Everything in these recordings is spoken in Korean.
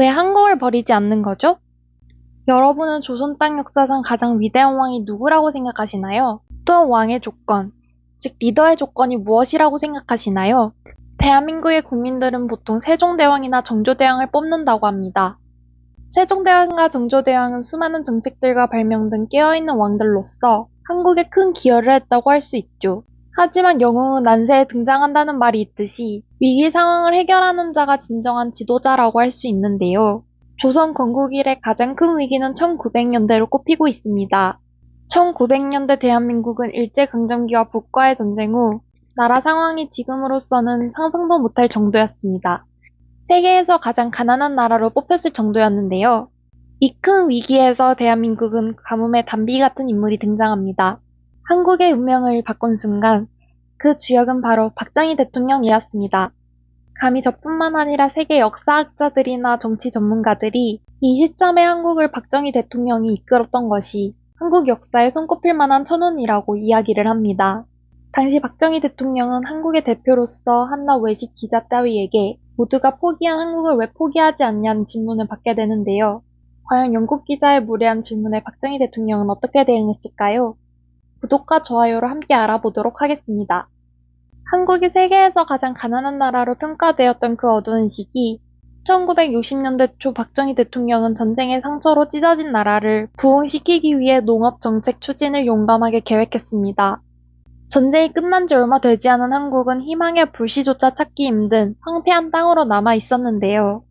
왜 한국을 버리지 않는 거죠? 여러분은 조선 땅 역사상 가장 위대한 왕이 누구라고 생각하시나요? 또한 왕의 조건, 즉 리더의 조건이 무엇이라고 생각하시나요? 대한민국의 국민들은 보통 세종대왕이나 정조대왕을 뽑는다고 합니다. 세종대왕과 정조대왕은 수많은 정책들과 발명 등 깨어있는 왕들로서 한국에 큰 기여를 했다고 할 수 있죠. 하지만 영웅은 난세에 등장한다는 말이 있듯이 위기 상황을 해결하는 자가 진정한 지도자라고 할 수 있는데요. 조선 건국 이래 가장 큰 위기는 1900년대로 꼽히고 있습니다. 1900년대 대한민국은 일제강점기와 북과의 전쟁 후 나라 상황이 지금으로서는 상상도 못할 정도였습니다. 세계에서 가장 가난한 나라로 뽑혔을 정도였는데요. 이 큰 위기에서 대한민국은 가뭄의 단비 같은 인물이 등장합니다. 한국의 운명을 바꾼 순간 그 주역은 바로 박정희 대통령이었습니다. 감히 저뿐만 아니라 세계 역사학자들이나 정치 전문가들이 이 시점에 한국을 박정희 대통령이 이끌었던 것이 한국 역사에 손꼽힐 만한 천운이라고 이야기를 합니다. 당시 박정희 대통령은 한국의 대표로서 한낱 외식 기자 따위에게 모두가 포기한 한국을 왜 포기하지 않냐는 질문을 받게 되는데요. 과연 영국 기자의 무례한 질문에 박정희 대통령은 어떻게 대응했을까요? 구독과 좋아요로 함께 알아보도록 하겠습니다. 한국이 세계에서 가장 가난한 나라로 평가되었던 그 어두운 시기, 1960년대 초 박정희 대통령은 전쟁의 상처로 찢어진 나라를 부흥시키기 위해 농업정책 추진을 용감하게 계획했습니다. 전쟁이 끝난 지 얼마 되지 않은 한국은 희망의 불씨조차 찾기 힘든 황폐한 땅으로 남아 있었는데요.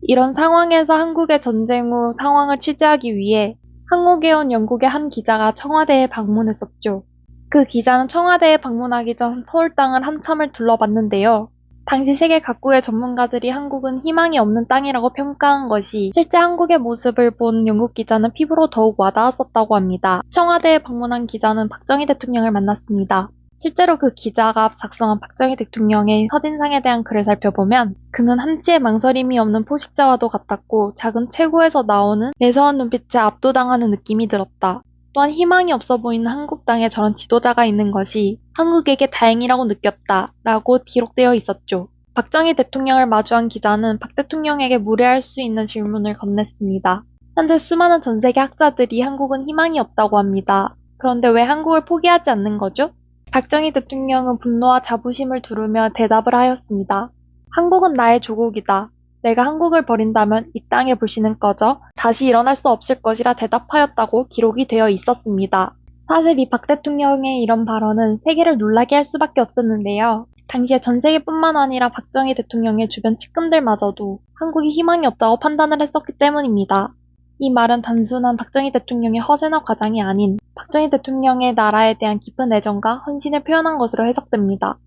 이런 상황에서 한국의 전쟁 후 상황을 취재하기 위해 한국에 온 영국의 한 기자가 청와대에 방문했었죠. 그 기자는 청와대에 방문하기 전 서울 땅을 한참을 둘러봤는데요. 당시 세계 각국의 전문가들이 한국은 희망이 없는 땅이라고 평가한 것이 실제 한국의 모습을 본 영국 기자는 피부로 더욱 와닿았었다고 합니다. 청와대에 방문한 기자는 박정희 대통령을 만났습니다. 실제로 그 기자가 작성한 박정희 대통령의 첫인상에 대한 글을 살펴보면 그는 한치의 망설임이 없는 포식자와도 같았고 작은 체구에서 나오는 매서운 눈빛에 압도당하는 느낌이 들었다. 또한 희망이 없어 보이는 한국 땅에 저런 지도자가 있는 것이 한국에게 다행이라고 느꼈다 라고 기록되어 있었죠. 박정희 대통령을 마주한 기자는 박 대통령에게 무례할 수 있는 질문을 건넸습니다. 현재 수많은 전 세계 학자들이 한국은 희망이 없다고 합니다. 그런데 왜 한국을 포기하지 않는 거죠? 박정희 대통령은 분노와 자부심을 두르며 대답을 하였습니다. 한국은 나의 조국이다. 내가 한국을 버린다면 이 땅의 불씨는 꺼져 다시 일어날 수 없을 것이라 대답하였다고 기록이 되어 있었습니다. 사실 이 박 대통령의 이런 발언은 세계를 놀라게 할 수밖에 없었는데요. 당시에 전 세계뿐만 아니라 박정희 대통령의 주변 측근들마저도 한국이 희망이 없다고 판단을 했었기 때문입니다. 이 말은 단순한 박정희 대통령의 허세나 과장이 아닌 박정희 대통령의 나라에 대한 깊은 애정과 헌신을 표현한 것으로 해석됩니다.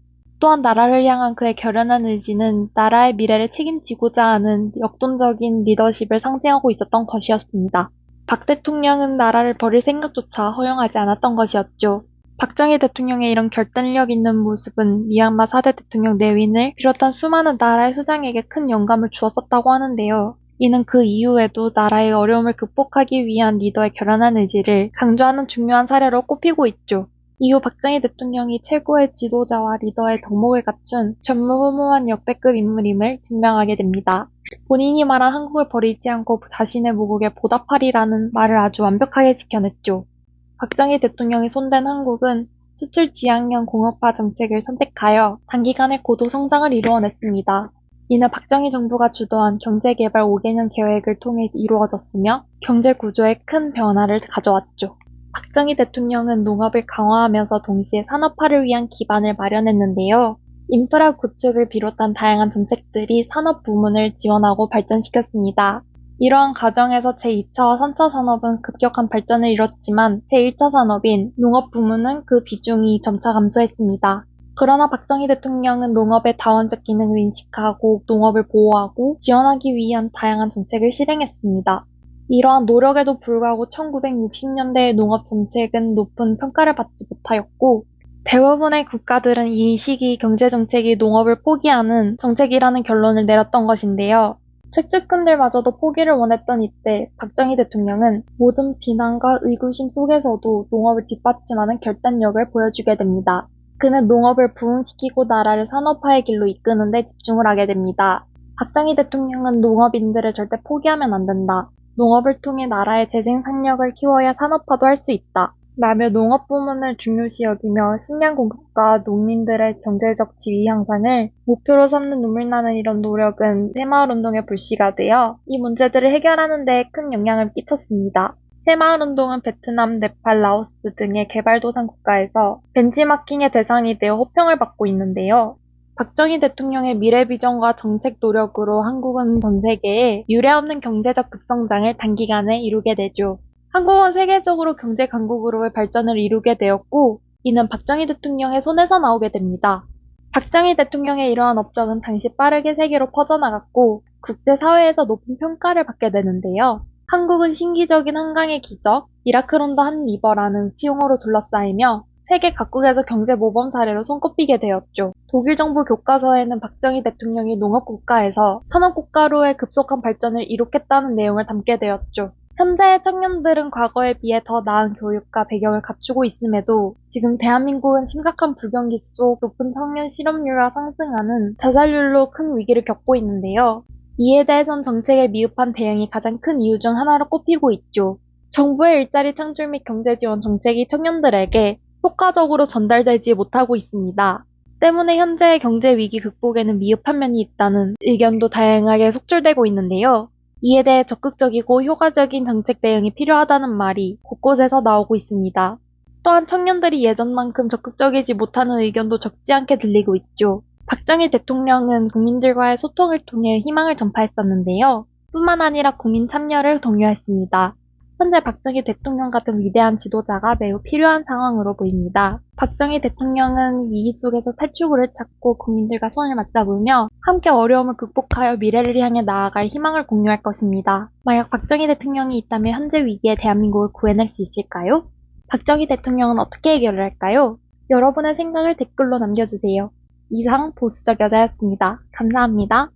또한 나라를 향한 그의 결연한 의지는 나라의 미래를 책임지고자 하는 역동적인 리더십을 상징하고 있었던 것이었습니다. 박 대통령은 나라를 버릴 생각조차 허용하지 않았던 것이었죠. 박정희 대통령의 이런 결단력 있는 모습은 미얀마 4대 대통령 내윈을 비롯한 수많은 나라의 수장에게 큰 영감을 주었었다고 하는데요. 이는 그 이후에도 나라의 어려움을 극복하기 위한 리더의 결연한 의지를 강조하는 중요한 사례로 꼽히고 있죠. 이후 박정희 대통령이 최고의 지도자와 리더의 덕목을 갖춘 전무후무한 역대급 인물임을 증명하게 됩니다. 본인이 말한 한국을 버리지 않고 자신의 모국에 보답하리라는 말을 아주 완벽하게 지켜냈죠. 박정희 대통령이 손댄 한국은 수출 지향형 공업화 정책을 선택하여 단기간에 고도 성장을 이루어냈습니다. 이는 박정희 정부가 주도한 경제개발 5개년 계획을 통해 이루어졌으며 경제 구조에 큰 변화를 가져왔죠. 박정희 대통령은 농업을 강화하면서 동시에 산업화를 위한 기반을 마련했는데요. 인프라 구축을 비롯한 다양한 정책들이 산업 부문을 지원하고 발전시켰습니다. 이러한 과정에서 제2차와 3차 산업은 급격한 발전을 이뤘지만 제1차 산업인 농업 부문은 그 비중이 점차 감소했습니다. 그러나 박정희 대통령은 농업의 다원적 기능을 인식하고 농업을 보호하고 지원하기 위한 다양한 정책을 실행했습니다. 이러한 노력에도 불구하고 1960년대의 농업 정책은 높은 평가를 받지 못하였고 대부분의 국가들은 이 시기 경제정책이 농업을 포기하는 정책이라는 결론을 내렸던 것인데요. 책주꾼들마저도 포기를 원했던 이때 박정희 대통령은 모든 비난과 의구심 속에서도 농업을 뒷받침하는 결단력을 보여주게 됩니다. 그는 농업을 부흥시키고 나라를 산업화의 길로 이끄는 데 집중을 하게 됩니다. 박정희 대통령은 농업인들을 절대 포기하면 안 된다. 농업을 통해 나라의 재생산력을 키워야 산업화도 할 수 있다. 라며 농업 부문을 중요시 여기며 식량 공급과 농민들의 경제적 지위 향상을 목표로 삼는 눈물나는 이런 노력은 새마을운동의 불씨가 되어 이 문제들을 해결하는 데 큰 영향을 끼쳤습니다. 새마을운동은 베트남, 네팔, 라오스 등의 개발도상 국가에서 벤치마킹의 대상이 되어 호평을 받고 있는데요. 박정희 대통령의 미래 비전과 정책 노력으로 한국은 전 세계에 유례없는 경제적 급성장을 단기간에 이루게 되죠. 한국은 세계적으로 경제 강국으로의 발전을 이루게 되었고, 이는 박정희 대통령의 손에서 나오게 됩니다. 박정희 대통령의 이러한 업적은 당시 빠르게 세계로 퍼져나갔고, 국제사회에서 높은 평가를 받게 되는데요. 한국은 신기적인 한강의 기적, 미라클 온더 한 리버라는 치용어로 둘러싸이며 세계 각국에서 경제 모범 사례로 손꼽히게 되었죠. 독일 정부 교과서에는 박정희 대통령이 농업국가에서 산업국가로의 급속한 발전을 이룩했다는 내용을 담게 되었죠. 현재의 청년들은 과거에 비해 더 나은 교육과 배경을 갖추고 있음에도 지금 대한민국은 심각한 불경기 속 높은 청년 실업률과 상승하는 자살률로 큰 위기를 겪고 있는데요. 이에 대해선 정책의 미흡한 대응이 가장 큰 이유 중 하나로 꼽히고 있죠. 정부의 일자리 창출 및 경제 지원 정책이 청년들에게 효과적으로 전달되지 못하고 있습니다. 때문에 현재의 경제 위기 극복에는 미흡한 면이 있다는 의견도 다양하게 속출되고 있는데요. 이에 대해 적극적이고 효과적인 정책 대응이 필요하다는 말이 곳곳에서 나오고 있습니다. 또한 청년들이 예전만큼 적극적이지 못하는 의견도 적지 않게 들리고 있죠. 박정희 대통령은 국민들과의 소통을 통해 희망을 전파했었는데요. 뿐만 아니라 국민 참여를 독려했습니다. 현재 박정희 대통령 같은 위대한 지도자가 매우 필요한 상황으로 보입니다. 박정희 대통령은 위기 속에서 탈출구를 찾고 국민들과 손을 맞잡으며 함께 어려움을 극복하여 미래를 향해 나아갈 희망을 공유할 것입니다. 만약 박정희 대통령이 있다면 현재 위기에 대한민국을 구해낼 수 있을까요? 박정희 대통령은 어떻게 해결을 할까요? 여러분의 생각을 댓글로 남겨주세요. 이상 보수적 여자였습니다. 감사합니다.